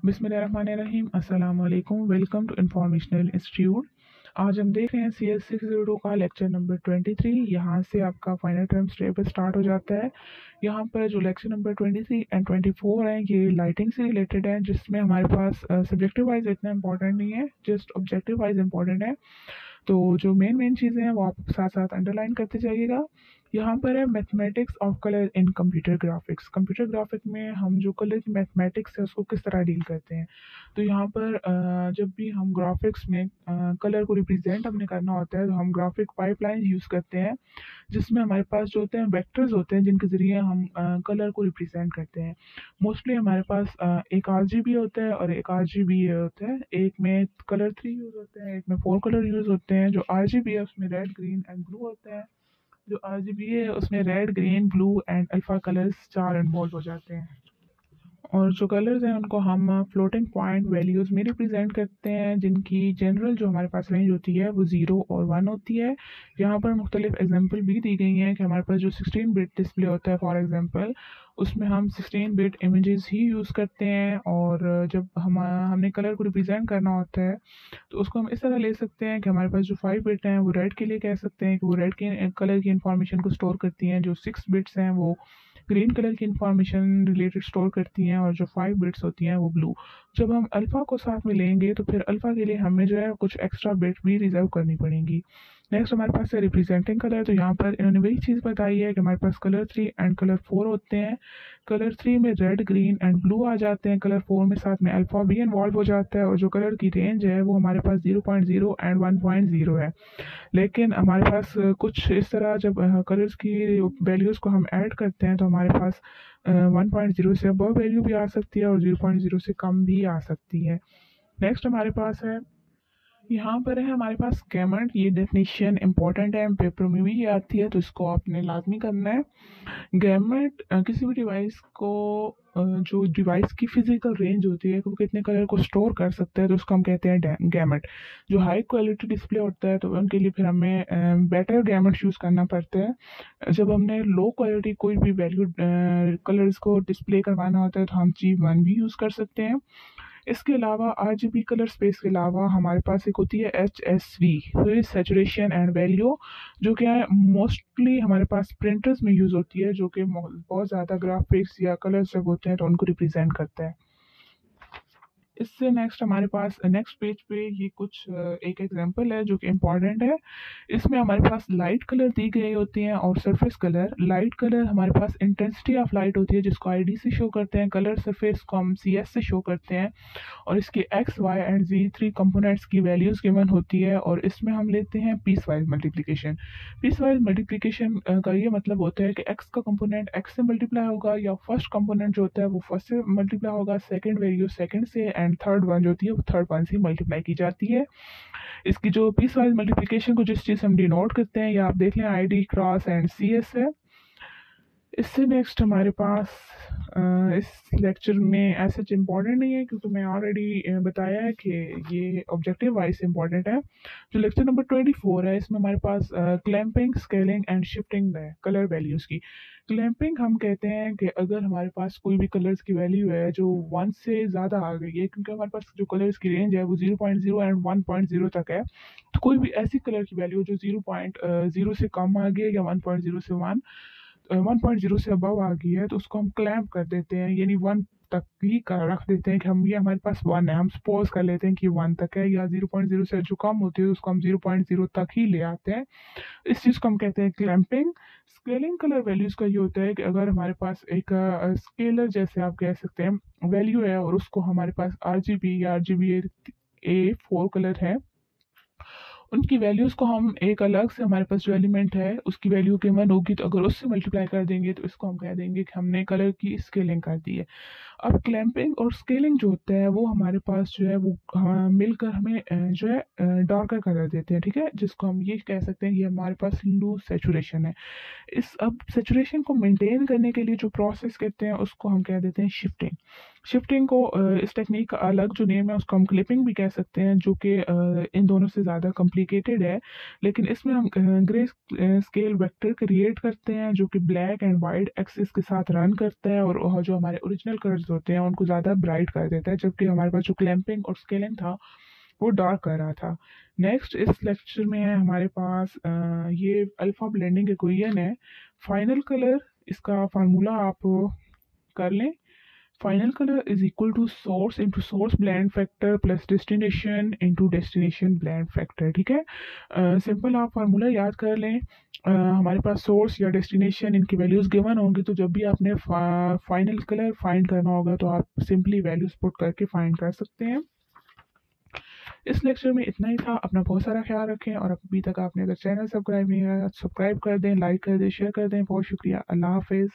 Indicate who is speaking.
Speaker 1: बिस्मिल्लाहिर्रहमानिर्रहीम अस्सलाम वालेकुम। Welcome to informational institute. आज हम देख रहे हैं CS602 का लेक्चर नंबर 23। यहाँ से आपका फाइनल टर्म स्टार्ट हो जाता है। यहाँ पर जो लेक्चर नंबर 23 एंड 24 हैं ये लाइटिंग से रिलेटेड है, जिसमें हमारे पास सब्जेक्टिव वाइज इतना इंपॉर्टेंट नहीं है, जस्ट ऑब्जेक्टिव वाइज इंपॉर्टेंट है। तो जो मेन चीज़ें हैं वो आप साथ साथ अंडरलाइन करते जाइएगा। यहाँ पर है mathematics of colour in computer graphics. Computer graphic में हम जो कलर की मैथमेटिक्स है उसको किस तरह डील करते हैं। तो यहाँ पर जब भी हम ग्राफिक्स में कलर को रिप्रेजेंट हमने करना होता है तो हम ग्राफिक पाइपलाइन यूज़ करते हैं, जिसमें हमारे पास जो होते हैं वेक्टर्स होते हैं जिनके ज़रिए हम कलर को रिप्रेजेंट करते हैं। मोस्टली हमारे पास एक RGB होता है और एक RGBA होता है। एक में कलर 3 यूज़ होते हैं, एक में 4 कलर यूज़ होते हैं। जो RGB है उसमें रेड, ग्रीन एंड ब्लू होते हैं। जो RGBA है उसमें red, green, blue and alpha colours 4 involve हो जाते हैं। और जो कलर्स हैं उनको हम फ्लोटिंग पॉइंट वैल्यूज़ में रिप्रेजेंट करते हैं, जिनकी जनरल जो हमारे पास रेंज होती है वो 0 और 1 होती है। यहाँ पर मुख्तलिफ एग्जांपल भी दी गई हैं कि हमारे पास जो 16 बिट डिस्प्ले होता है फॉर एग्जांपल, उसमें हम 16 बिट इमेजेस ही यूज़ करते हैं। और जब हमने कलर को रिप्रेजेंट करना होता है तो उसको हम इस तरह ले सकते हैं कि हमारे पास जो 5 बिट हैं वो रेड के लिए कह सकते हैं कि वो रेड के कलर की इंफॉर्मेशन को स्टोर करती हैं। जो 6 बिट्स हैं वो ग्रीन कलर की इंफॉर्मेशन रिलेटेड स्टोर करती हैं, और जो 5 बिट्स होती हैं वो ब्लू। जब हम अल्फ़ा को साथ में लेंगे तो फिर अल्फ़ा के लिए हमें जो है कुछ एक्स्ट्रा बिट भी रिजर्व करनी पड़ेंगी। नेक्स्ट हमारे पास है रिप्रेजेंटिंग कलर। तो यहाँ पर इन्होंने वही चीज़ बताई है कि हमारे पास कलर 3 एंड कलर 4 होते हैं। कलर 3 में रेड, ग्रीन एंड ब्लू आ जाते हैं। कलर 4 में साथ में अल्फ़ा भी इन्वॉल्व हो जाता है। और जो कलर की रेंज है वो हमारे पास 0.0 एंड 1.0 है। लेकिन हमारे पास कुछ इस तरह जब कलर्स की वैल्यूज़ को हम ऐड करते हैं तो हमारे पास 1.0 से अबव वैल्यू भी आ सकती है और 0.0 से कम भी आ सकती है। नेक्स्ट हमारे पास है, यहाँ पर है हमारे पास गैमेट। ये डेफिनेशन इंपॉर्टेंट है, पेपर में भी ये आती है तो इसको आपने लाजमी करना है। गैमेट किसी भी डिवाइस को जो डिवाइस की फिजिकल रेंज होती है वो कितने कलर को स्टोर कर सकता है तो उसको हम कहते हैं गैमेट। जो हाई क्वालिटी डिस्प्ले होता है तो उनके लिए फिर हमें बेटर गैमेट यूज़ करना पड़ता है। जब हमने लो क्वालिटी कोई भी वैल्यू कलर्स को डिस्प्ले करवाना होता है तो हम G1 भी यूज़ कर सकते हैं। इसके अलावा RGB कलर स्पेस के अलावा हमारे पास एक होती है HSV, फिर सैचुरेशन एंड वैल्यू, जो क्या है मोस्टली हमारे पास प्रिंटर्स में यूज़ होती है, जो कि बहुत ज़्यादा ग्राफिक्स या कलर्स जब होते हैं तो उनको रिप्रेजेंट करता है। इससे नेक्स्ट हमारे पास नेक्स्ट पेज पे ये कुछ एक एग्जांपल है जो कि इम्पॉर्टेंट है। इसमें हमारे पास लाइट कलर दी गई होती हैं और सरफेस कलर। लाइट कलर हमारे पास इंटेंसिटी ऑफ लाइट होती है जिसको ID से शो करते हैं। कलर सरफेस को हम CS से शो करते हैं। और इसके X, Y and Z 3 components की वैल्यूज़ गिवन होती है। और इसमें हम लेते हैं piecewise multiplication. Piecewise multiplication का ये मतलब होता है कि X का कंपोनेंट X से मल्टीप्लाई होगा, या फर्स्ट कंपोनेंट जो होता है वो फर्स्ट से मल्टीप्लाई होगा, सेकंड वैल्यू सेकंड से, एंड थर्ड वन जो होती है वो थर्ड वन से मल्टीप्लाई की जाती है। इसकी जो पीस वाइज मल्टीप्लिकेशन को जिस चीज़ हम डिनोट करते हैं या आप देख लें ID क्रॉस एंड CS है। इससे नेक्स्ट हमारे पास इस लेक्चर में ऐसा इम्पॉर्टेंट नहीं है क्योंकि मैं ऑलरेडी बताया है कि ये ऑब्जेक्टिव वाइज इम्पॉर्टेंट है। जो लेक्चर नंबर 24 है इसमें हमारे पास क्लैंपिंग, स्केलिंग एंड शिफ्टिंग है कलर वैल्यूज़ की। क्लैंपिंग हम कहते हैं कि अगर हमारे पास कोई भी कलर्स की वैल्यू है जो 1 से ज़्यादा आ गई है, क्योंकि हमारे पास जो कलर्स की रेंज है वो 0.0 एंड 1.0 तक है, तो कोई भी ऐसी कलर की वैल्यू जो 0.0 से कम आ गई है या 1.0 से 1.0 से अबव आ गई है तो उसको हम क्लैम्प कर देते हैं, यानी 1 तक ही रख देते हैं कि हम ये हमारे पास 1 है, हम सपोज कर लेते हैं कि 1 तक है, या 0.0 से जो कम होती है उसको हम 0.0 तक ही ले आते हैं। इस चीज़ को हम कहते हैं क्लैंपिंग। स्केलिंग कलर वैल्यूज़ का ये होता है कि अगर हमारे पास एक स्केलर जैसे आप कह सकते हैं वैल्यू है और उसको हमारे पास RGB या RGBA 4 कलर है, उनकी वैल्यूज़ को हम एक अलग से हमारे पास जो एलिमेंट है उसकी वैल्यू गिवन होगी तो अगर उससे मल्टीप्लाई कर देंगे तो इसको हम कह देंगे कि हमने कलर की स्केलिंग कर दी है। अब क्लैंपिंग और स्केलिंग जो होता है वो हमारे पास जो है वो मिलकर हमें जो है डार्कर कलर देते हैं, ठीक है, जिसको हम ये कह सकते हैं कि हमारे पास लूज सेचुरेशन है। अब सेचुरेशन को मेंटेन करने के लिए जो प्रोसेस करते हैं उसको हम कह देते हैं शिफ्टिंग। शिफ्टिंग को इस टेक्निक का अलग जो नेम है उसको हम क्लिपिंग भी कह सकते हैं, जो कि इन दोनों से ज़्यादा कॉम्प्लिकेटेड है। लेकिन इसमें हम ग्रे स्केल वेक्टर क्रिएट करते हैं जो कि ब्लैक एंड वाइट एक्सिस के साथ रन करता है, और जो हमारे ओरिजिनल कलर्स होते हैं उनको ज़्यादा ब्राइट कर देता है, जबकि हमारे पास जो क्लैंपिंग और स्केलिंग था वो डार्क कर रहा था। नेक्स्ट इस लेक्चर में है हमारे पास ये अल्फा ब्लेंडिंग इक्वेशन है। फाइनल कलर, इसका फार्मूला आप कर लें। Final colour is equal to source into source blend factor plus destination into destination blend factor. ठीक है, सिंपल आप फार्मूला याद कर लें। हमारे पास सोर्स या डेस्टिनेशन इनकी वैल्यूज़ गिवन होंगी, तो जब भी आपने फाइनल कलर फाइंड करना होगा तो आप सिंपली वैल्यूज पुट करके फाइंड कर सकते हैं। इस लेक्चर में इतना ही था। अपना बहुत सारा ख्याल रखें, और अभी तक आपने अगर चैनल सब्सक्राइब नहीं किया सब्सक्राइब कर दें, लाइक कर दें, शेयर कर दें। बहुत शुक्रिया। अल्लाह हाफिज़।